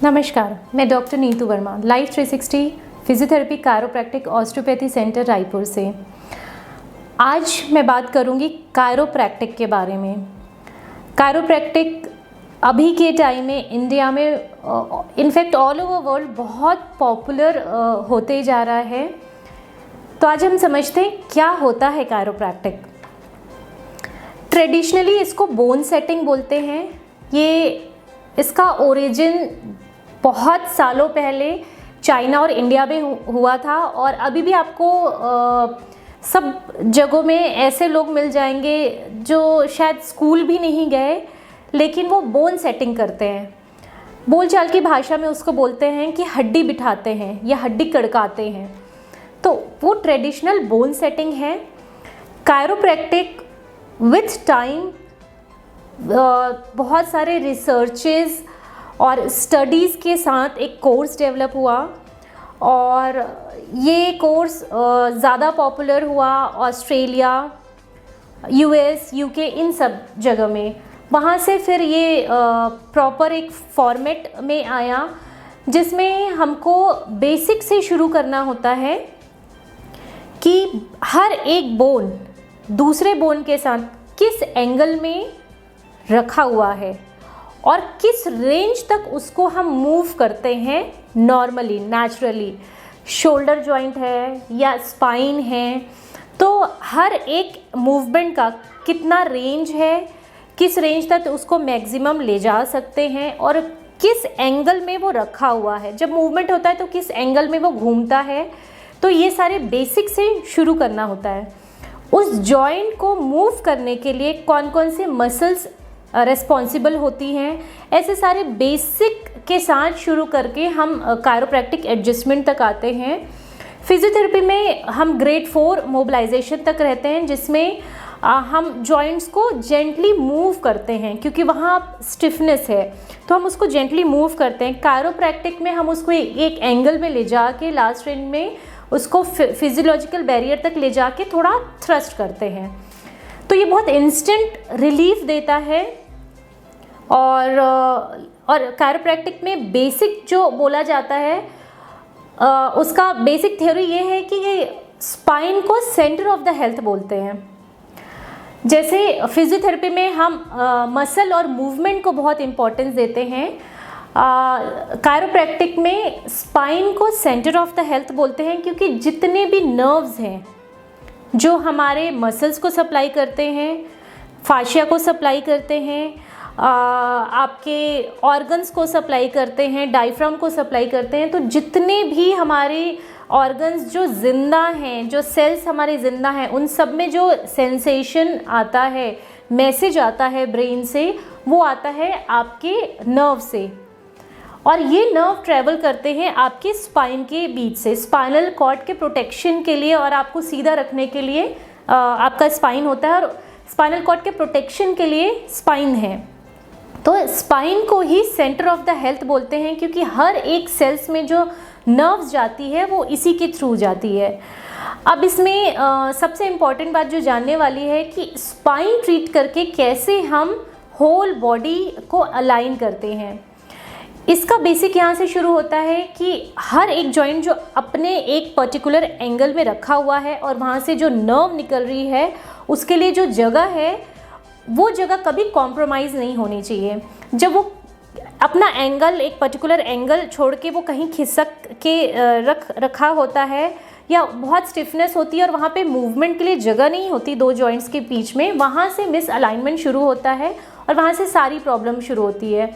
नमस्कार, मैं doctor Neetu Verma, life 360 physiotherapy chiropractic osteopathy centre Raipur से। आज मैं बात करूंगी कायरोप्रैक्टिक के बारे में। कायरोप्रैक्टिक अभी के टाइम में इंडिया में इनफैक्ट ऑल ओवर वर्ल्ड बहुत पॉपुलर होते जा रहा है। तो आज हम समझते हैं क्या होता है कायरोप्रैक्टिक। ट्रेडिशनली इसको बोन सेटिंग बोलते हैं। इसका ओरिजिन बहुत सालों पहले चाइना और इंडिया में हुआ था और अभी भी आपको सब जगहों में ऐसे लोग मिल जाएंगे जो शायद स्कूल भी नहीं गए लेकिन वो बोन सेटिंग करते हैं। बोलचाल की भाषा में उसको बोलते हैं कि हड्डी बिठाते हैं या हड्डी कड़काते हैं। तो वो ट्रेडिशनल बोन सेटिंग है। कायरोप्रैक्टिक विथ टाइम बहुत सारे रिसर्चेस और स्टडीज़ के साथ एक कोर्स डेवलप हुआ और ये कोर्स ज़्यादा पॉपुलर हुआ ऑस्ट्रेलिया, यूएस, यूके, इन सब जगह में। वहाँ से फिर ये प्रॉपर एक फॉर्मेट में आया जिसमें हमको बेसिक से शुरू करना होता है कि हर एक बोन दूसरे बोन के साथ किस एंगल में रखा हुआ है और किस रेंज तक उसको हम मूव करते हैं नॉर्मली, नेचुरली। शोल्डर जॉइंट है या स्पाइन है, तो हर एक मूवमेंट का कितना रेंज है, किस रेंज तक उसको मैक्सिमम ले जा सकते हैं और किस एंगल में वो रखा हुआ है। जब मूवमेंट होता है तो किस एंगल में वो घूमता है। तो ये सारे बेसिक से शुरू करना होता है। उस जॉइंट को मूव करने के लिए कौन कौन से मसल्स रिस्पॉन्सिबल होती हैं, ऐसे सारे बेसिक के साथ शुरू करके हम कायरोप्रैक्टिक एडजस्टमेंट तक आते हैं। फिजियोथेरेपी में हम ग्रेड 4 मोबिलाइजेशन तक रहते हैं जिसमें हम जॉइंट्स को जेंटली मूव करते हैं क्योंकि वहाँ स्टिफनेस है तो हम उसको जेंटली मूव करते हैं। कायरोप्रैक्टिक में हम उसको एक एंगल में ले जाके लास्ट रेंज में उसको फिजियोलॉजिकल बैरियर तक ले जाके थोड़ा थ्रस्ट करते हैं। तो ये बहुत इंस्टेंट रिलीफ देता है। और कायरोप्रैक्टिक में बेसिक जो बोला जाता है उसका बेसिक थ्योरी ये है कि ये स्पाइन को सेंटर ऑफ द हेल्थ बोलते हैं। जैसे फिजियोथेरेपी में हम मसल और मूवमेंट को बहुत इम्पोर्टेंस देते हैं, कायरोप्रैक्टिक में स्पाइन को सेंटर ऑफ द हेल्थ बोलते हैं क्योंकि जितने भी नर्व्स हैं जो हमारे मसल्स को सप्लाई करते हैं, फाशिया को सप्लाई करते हैं, आपके ऑर्गन्स को सप्लाई करते हैं, डायफ्राम को सप्लाई करते हैं, तो जितने भी हमारे ऑर्गन्स जो ज़िंदा हैं, जो सेल्स हमारे ज़िंदा हैं, उन सब में जो सेंसेशन आता है, मैसेज आता है ब्रेन से, वो आता है आपके नर्व से। और ये नर्व ट्रैवल करते हैं आपके स्पाइन के बीच से, स्पाइनल कॉर्ड के प्रोटेक्शन के लिए और आपको सीधा रखने के लिए आपका स्पाइन होता है और स्पाइनल कॉर्ड के प्रोटेक्शन के लिए स्पाइन है। तो स्पाइन को ही सेंटर ऑफ द हेल्थ बोलते हैं क्योंकि हर एक सेल्स में जो नर्व्स जाती है वो इसी के थ्रू जाती है। अब इसमें सबसे इम्पॉर्टेंट बात जो जानने वाली है कि स्पाइन ट्रीट करके कैसे हम होल बॉडी को अलाइन करते हैं। इसका बेसिक यहाँ से शुरू होता है कि हर एक जॉइंट जो अपने एक पर्टिकुलर एंगल में रखा हुआ है और वहाँ से जो नर्व निकल रही है उसके लिए जो जगह है वो जगह कभी कॉम्प्रोमाइज़ नहीं होनी चाहिए। जब वो अपना एंगल, एक पर्टिकुलर एंगल छोड़ के वो कहीं खिसक के रखा होता है या बहुत स्टिफनेस होती है और वहाँ पे मूवमेंट के लिए जगह नहीं होती दो जॉइंट्स के बीच में, वहाँ से मिस अलाइनमेंट शुरू होता है और वहाँ से सारी प्रॉब्लम शुरू होती है।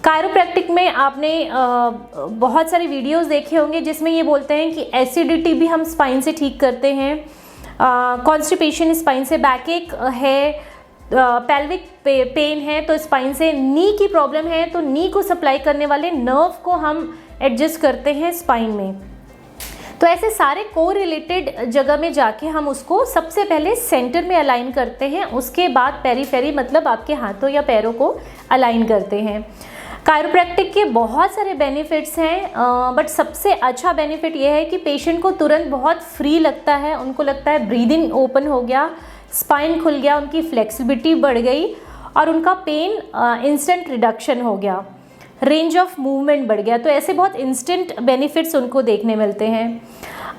कायरोप्रैक्टिक में आपने बहुत सारे वीडियोस देखे होंगे जिसमें ये बोलते हैं कि एसिडिटी भी हम स्पाइन से ठीक करते हैं, कॉन्स्टिपेशन स्पाइन से, बैकएक है, पेल्विक पेन है तो स्पाइन से, नी की प्रॉब्लम है तो नी को सप्लाई करने वाले नर्व को हम एडजस्ट करते हैं स्पाइन में। तो ऐसे सारे को रिलेटेड जगह में जाके हम उसको सबसे पहले सेंटर में अलाइन करते हैं, उसके बाद पेरीफेरी मतलब आपके हाथों या पैरों को अलाइन करते हैं। कायरोप्रैक्टिक के बहुत सारे बेनिफिट्स हैं बट सबसे अच्छा बेनिफिट ये है कि पेशेंट को तुरंत बहुत फ्री लगता है, उनको लगता है ब्रीदिंग ओपन हो गया, स्पाइन खुल गया, उनकी फ्लेक्सिबिलिटी बढ़ गई और उनका पेन इंस्टेंट रिडक्शन हो गया। रेंज ऑफ मूवमेंट बढ़ गया। तो ऐसे बहुत इंस्टेंट बेनिफिट्स उनको देखने मिलते हैं।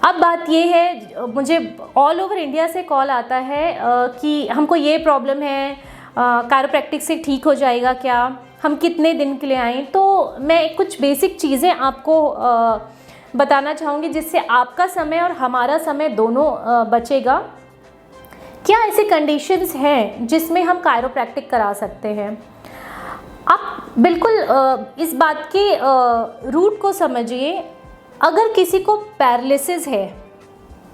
अब बात ये है, मुझे ऑल ओवर इंडिया से कॉल आता है कि हमको ये प्रॉब्लम है, कायरोप्रैक्टिक से ठीक हो जाएगा क्या, हम कितने दिन के लिए आएँ। तो मैं कुछ बेसिक चीज़ें आपको बताना चाहूँगी जिससे आपका समय और हमारा समय दोनों बचेगा। क्या ऐसे कंडीशंस हैं जिसमें हम कायरोप्रैक्टिक करा सकते हैं। आप बिल्कुल इस बात के रूट को समझिए। अगर किसी को पैरालिसिस है,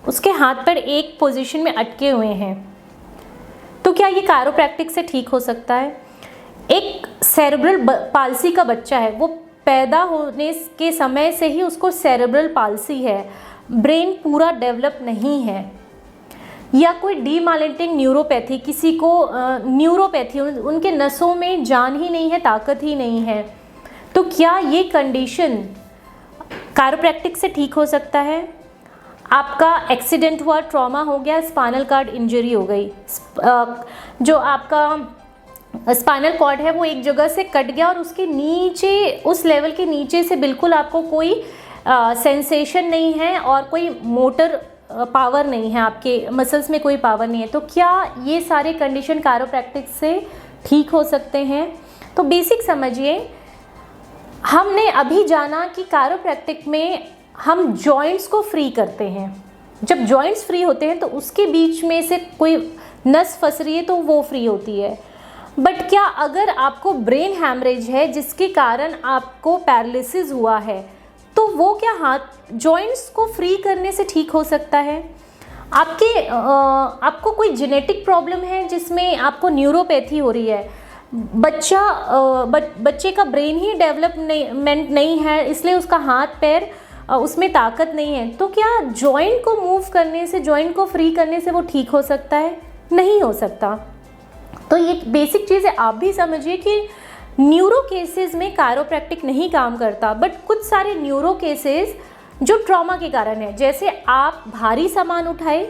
उसके हाथ पैर एक पोजीशन में अटके हुए हैं, तो क्या ये कायरोप्रैक्टिक से ठीक हो सकता है। एक सेरेब्रल पाल्सी का बच्चा है, वो पैदा होने के समय से ही उसको सेरेब्रल पाल्सी है, ब्रेन पूरा डेवलप नहीं है। या कोई डीमाइलिनेटिंग न्यूरोपैथी, किसी को न्यूरोपैथी, उनके नसों में जान ही नहीं है, ताकत ही नहीं है, तो क्या ये कंडीशन कायरोप्रैक्टिक से ठीक हो सकता है। आपका एक्सीडेंट हुआ, ट्रॉमा हो गया, स्पाइनल कॉर्ड इंजरी हो गई, जो आपका स्पाइनल कॉर्ड है वो एक जगह से कट गया और उसके नीचे, उस लेवल के नीचे से बिल्कुल आपको कोई सेंसेशन नहीं है और कोई मोटर पावर नहीं है, आपके मसल्स में कोई पावर नहीं है, तो क्या ये सारे कंडीशन कायरोप्रैक्टिक से ठीक हो सकते हैं। तो बेसिक समझिए, हमने अभी जाना कि कायरोप्रैक्टिक में हम जॉइंट्स को फ्री करते हैं। जब जॉइंट्स फ्री होते हैं तो उसके बीच में से कोई नस फंस रही है तो वो फ्री होती है। बट क्या अगर आपको ब्रेन हैमरेज है जिसके कारण आपको पैरालिसिस हुआ है, तो वो क्या हाथ जॉइंट्स को फ्री करने से ठीक हो सकता है। आपको कोई जेनेटिक प्रॉब्लम है जिसमें आपको न्यूरोपैथी हो रही है, बच्चे का ब्रेन ही डेवलपमेंट नहीं है, इसलिए उसका हाथ पैर उसमें ताकत नहीं है, तो क्या जॉइंट को मूव करने से, जॉइंट को फ्री करने से वो ठीक हो सकता है। नहीं हो सकता। तो ये बेसिक चीज़ें आप भी समझिए कि न्यूरो केसेस में कायरोप्रैक्टिक नहीं काम करता, बट कुछ सारे न्यूरो केसेस जो ट्रॉमा के कारण है, जैसे आप भारी सामान उठाए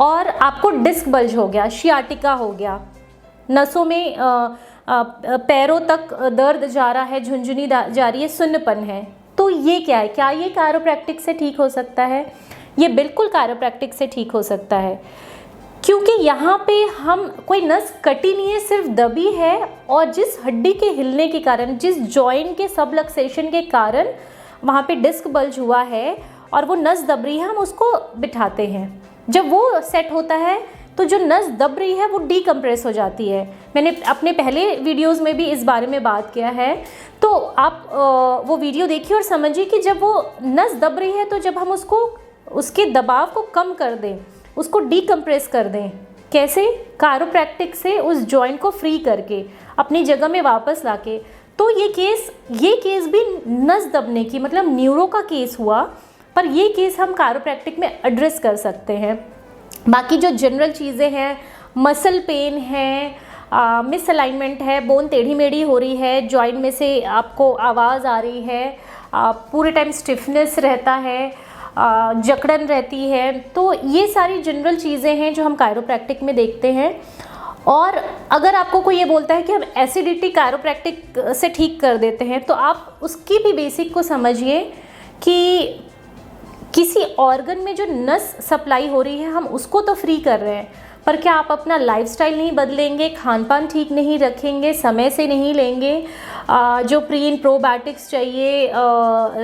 और आपको डिस्क बल्ज हो गया, शियाटिका हो गया, नसों में पैरों तक दर्द जा रहा है, झुंझुनी जा रही है, सुन्नपन है, तो ये क्या है, क्या ये कायरोप्रैक्टिक से ठीक हो सकता है। ये बिल्कुल कायरोप्रैक्टिक से ठीक हो सकता है, क्योंकि यहाँ पे हम कोई नस कटी नहीं है, सिर्फ दबी है, और जिस हड्डी के हिलने के कारण, जिस जॉइंट के सबलक्सेशन के कारण वहाँ पे डिस्क बल्ज हुआ है और वो नस दब रही है, हम उसको बिठाते हैं। जब वो सेट होता है तो जो नस दब रही है वो डीकम्प्रेस हो जाती है। मैंने अपने पहले वीडियोस में भी इस बारे में बात किया है, तो आप वो वीडियो देखिए और समझिए कि जब वो नस दब रही है तो जब हम उसको, उसके दबाव को कम कर दें, उसको डीकम्प्रेस कर दें, कैसे, कायरोप्रैक्टिक से उस जॉइंट को फ्री करके अपनी जगह में वापस लाके, तो ये केस भी नस दबने की, मतलब न्यूरो का केस हुआ, पर ये केस हम कायरोप्रैक्टिक में एड्रेस कर सकते हैं। बाकी जो जनरल चीज़ें हैं, मसल पेन है, मिसअलाइनमेंट है, बोन टेढ़ी मेढ़ी हो रही है, जॉइंट में से आपको आवाज़ आ रही है, पूरे टाइम स्टिफनेस रहता है, जकड़न रहती है, तो ये सारी जनरल चीज़ें हैं जो हम कायरोप्रैक्टिक में देखते हैं। और अगर आपको कोई ये बोलता है कि हम एसिडिटी कायरोप्रैक्टिक से ठीक कर देते हैं, तो आप उसकी भी बेसिक को समझिए कि किसी ऑर्गन में जो नस सप्लाई हो रही है हम उसको तो फ्री कर रहे हैं, पर क्या आप अपना लाइफस्टाइल नहीं बदलेंगे, खान पान ठीक नहीं रखेंगे, समय से नहीं लेंगे, जो प्री एंड प्रोबायोटिक्स चाहिए,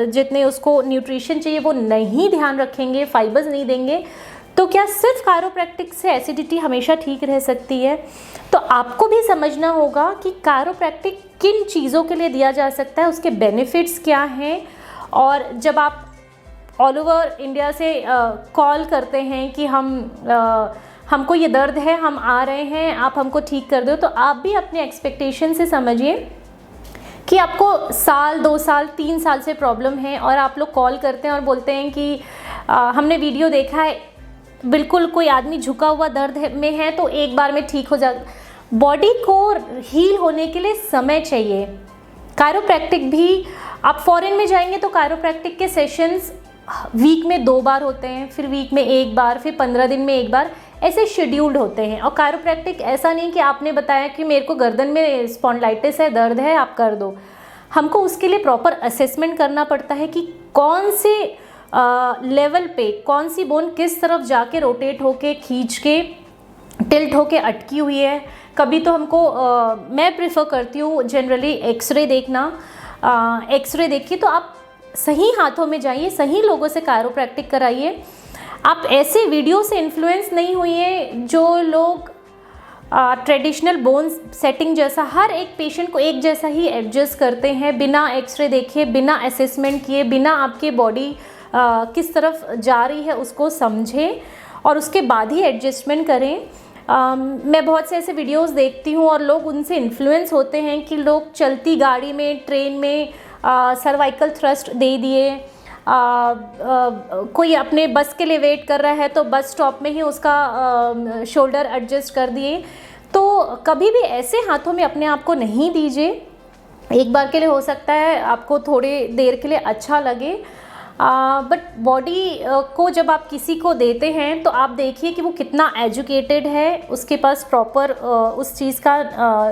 जितने उसको न्यूट्रिशन चाहिए वो नहीं ध्यान रखेंगे, फाइबर्स नहीं देंगे, तो क्या सिर्फ कायरोप्रैक्टिक से एसिडिटी हमेशा ठीक रह सकती है। तो आपको भी समझना होगा कि कायरोप्रैक्टिक किन चीज़ों के लिए दिया जा सकता है, उसके बेनिफिट्स क्या हैं। और जब आप ऑल ओवर इंडिया से कॉल करते हैं कि हमको ये दर्द है, हम आ रहे हैं, आप हमको ठीक कर दो, तो आप भी अपने एक्सपेक्टेशन से समझिए कि आपको साल, 2 साल, 3 साल से प्रॉब्लम है, और आप लोग कॉल करते हैं और बोलते हैं कि हमने वीडियो देखा है, बिल्कुल कोई आदमी झुका हुआ दर्द में है तो एक बार में ठीक हो जाए। बॉडी को हील होने के लिए समय चाहिए। कायरोप्रैक्टिक भी, आप फॉरेन में जाएंगे तो कायरोप्रैक्टिक के सेशंस वीक में 2 बार होते हैं, फिर वीक में 1 बार, फिर 15 दिन में 1 बार, ऐसे शेड्यूल्ड होते हैं। और कायरोप्रैक्टिक ऐसा नहीं कि आपने बताया कि मेरे को गर्दन में स्पॉन्डिलाइटिस है, दर्द है, आप कर दो। हमको उसके लिए प्रॉपर असेसमेंट करना पड़ता है कि कौन से लेवल पे कौन सी बोन किस तरफ जाके रोटेट होके खींच के टिल्ट होके अटकी हुई है। कभी तो हमको मैं प्रेफर करती हूँ जनरली एक्सरे देखना। एक्सरे देखिए तो आप सही हाथों में जाइए, सही लोगों से कायरोप्रैक्टिक कराइए। आप ऐसे वीडियो से इन्फ्लुएंस नहीं हुई जो लोग ट्रेडिशनल बोन सेटिंग जैसा हर एक पेशेंट को एक जैसा ही एडजस्ट करते हैं, बिना एक्सरे देखे, बिना असेसमेंट किए, बिना आपके बॉडी किस तरफ जा रही है उसको समझे और उसके बाद ही एडजस्टमेंट करें। मैं बहुत से ऐसे वीडियोस देखती हूँ और लोग उनसे इन्फ्लुएंस होते हैं कि लोग चलती गाड़ी में, ट्रेन में सर्वाइकल थ्रस्ट दे दिए। कोई अपने बस के लिए वेट कर रहा है तो बस स्टॉप में ही उसका शोल्डर एडजस्ट कर दिए। तो कभी भी ऐसे हाथों में अपने आप को नहीं दीजिए। एक बार के लिए हो सकता है आपको थोड़ी देर के लिए अच्छा लगे, बट बॉडी को जब आप किसी को देते हैं तो आप देखिए कि वो कितना एजुकेटेड है, उसके पास प्रॉपर उस चीज़ का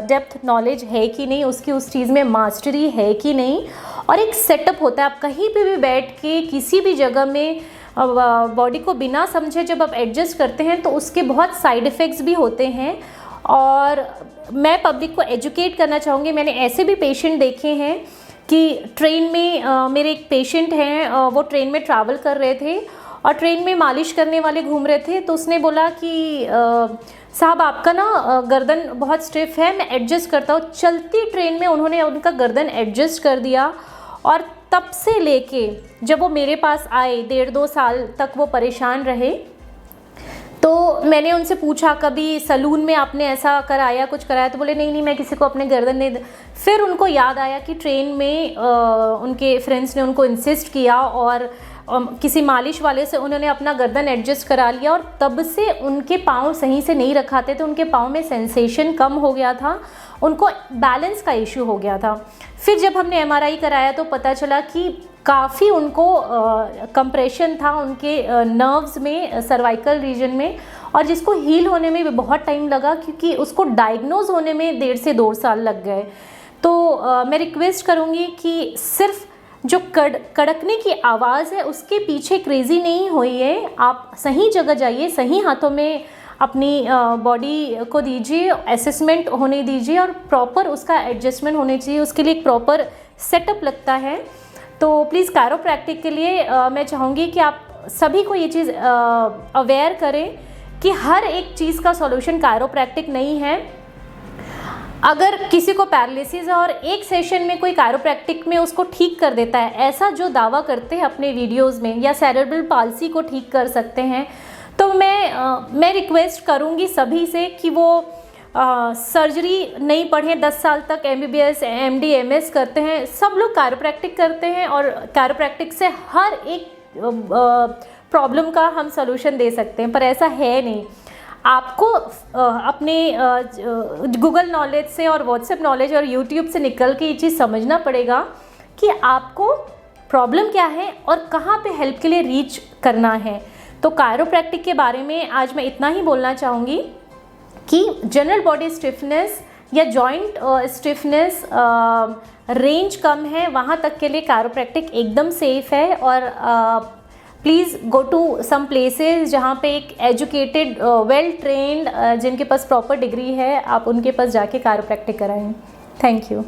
डेप्थ नॉलेज है कि नहीं, उसकी उस चीज़ में मास्टरी है कि नहीं। और एक सेटअप होता है, आप कहीं पे भी बैठ के किसी भी जगह में बॉडी को बिना समझे जब आप एडजस्ट करते हैं तो उसके बहुत साइड इफ़ेक्ट्स भी होते हैं। और मैं पब्लिक को एजुकेट करना चाहूँगी। मैंने ऐसे भी पेशेंट देखे हैं कि ट्रेन में मेरे एक पेशेंट हैं, वो ट्रेन में ट्रैवल कर रहे थे और ट्रेन में मालिश करने वाले घूम रहे थे। तो उसने बोला कि साहब आपका ना गर्दन बहुत स्टिफ है, मैं एडजस्ट करता हूँ। चलती ट्रेन में उन्होंने उनका गर्दन एडजस्ट कर दिया और तब से लेके जब वो मेरे पास आए 1.5-2 साल तक वो परेशान रहे। तो मैंने उनसे पूछा कभी सलून में आपने ऐसा कराया, कुछ कराया? तो बोले नहीं मैं किसी को अपने गर्दन नहीं। फिर उनको याद आया कि ट्रेन में उनके फ्रेंड्स ने उनको इंसिस्ट किया और किसी मालिश वाले से उन्होंने अपना गर्दन एडजस्ट करा लिया और तब से उनके पाँव सही से नहीं रखाते थे, उनके पाँव में सेंसेशन कम हो गया था, उनको बैलेंस का इशू हो गया था। फिर जब हमने एमआरआई कराया तो पता चला कि काफ़ी उनको कंप्रेशन था उनके नर्व्स में, सर्वाइकल रीजन में, और जिसको हील होने में भी बहुत टाइम लगा क्योंकि उसको डायग्नोज होने में 1.5 से 2 साल लग गए। तो मैं रिक्वेस्ट करूँगी कि सिर्फ जो कड़कने की आवाज़ है उसके पीछे क्रेज़ी नहीं हुई है। आप सही जगह जाइए, सही हाथों में अपनी बॉडी को दीजिए, असेसमेंट होने दीजिए और प्रॉपर उसका एडजस्टमेंट होने चाहिए। उसके लिए एक प्रॉपर सेटअप लगता है। तो प्लीज़ कायरोप्रैक्टिक के लिए मैं चाहूँगी कि आप सभी को ये चीज़ अवेयर करें कि हर एक चीज़ का सॉल्यूशन कायरोप्रैक्टिक नहीं है। अगर किसी को पैरालिसिस है और एक सेशन में कोई कायरोप्रैक्टिक में उसको ठीक कर देता है, ऐसा जो दावा करते हैं अपने वीडियोस में, या सेरेब्रल पाल्सी को ठीक कर सकते हैं, तो मैं रिक्वेस्ट करूँगी सभी से कि वो सर्जरी नहीं पढ़ें। 10 साल तक MBBS MD MS करते हैं, सब लोग कायरोप्रैक्टिक करते हैं और कायरोप्रैक्टिक से हर एक प्रॉब्लम का हम सॉल्यूशन दे सकते हैं, पर ऐसा है नहीं। आपको अपने गूगल नॉलेज से और व्हाट्सएप नॉलेज और यूट्यूब से निकल के ये चीज़ समझना पड़ेगा कि आपको प्रॉब्लम क्या है और कहाँ पे हेल्प के लिए रीच करना है। तो कायरोप्रैक्टिक के बारे में आज मैं इतना ही बोलना चाहूँगी कि जनरल बॉडी स्टिफनेस या जॉइंट स्टिफनेस रेंज कम है, वहाँ तक के लिए कायरोप्रैक्टिक एकदम सेफ़ है। और please go to some places जहाँ पे एक एजुकेटेड वेल ट्रेंड जिनके पास प्रॉपर डिग्री है, आप उनके पास जाके कायरोप्रैक्टिक कराएं। Thank you.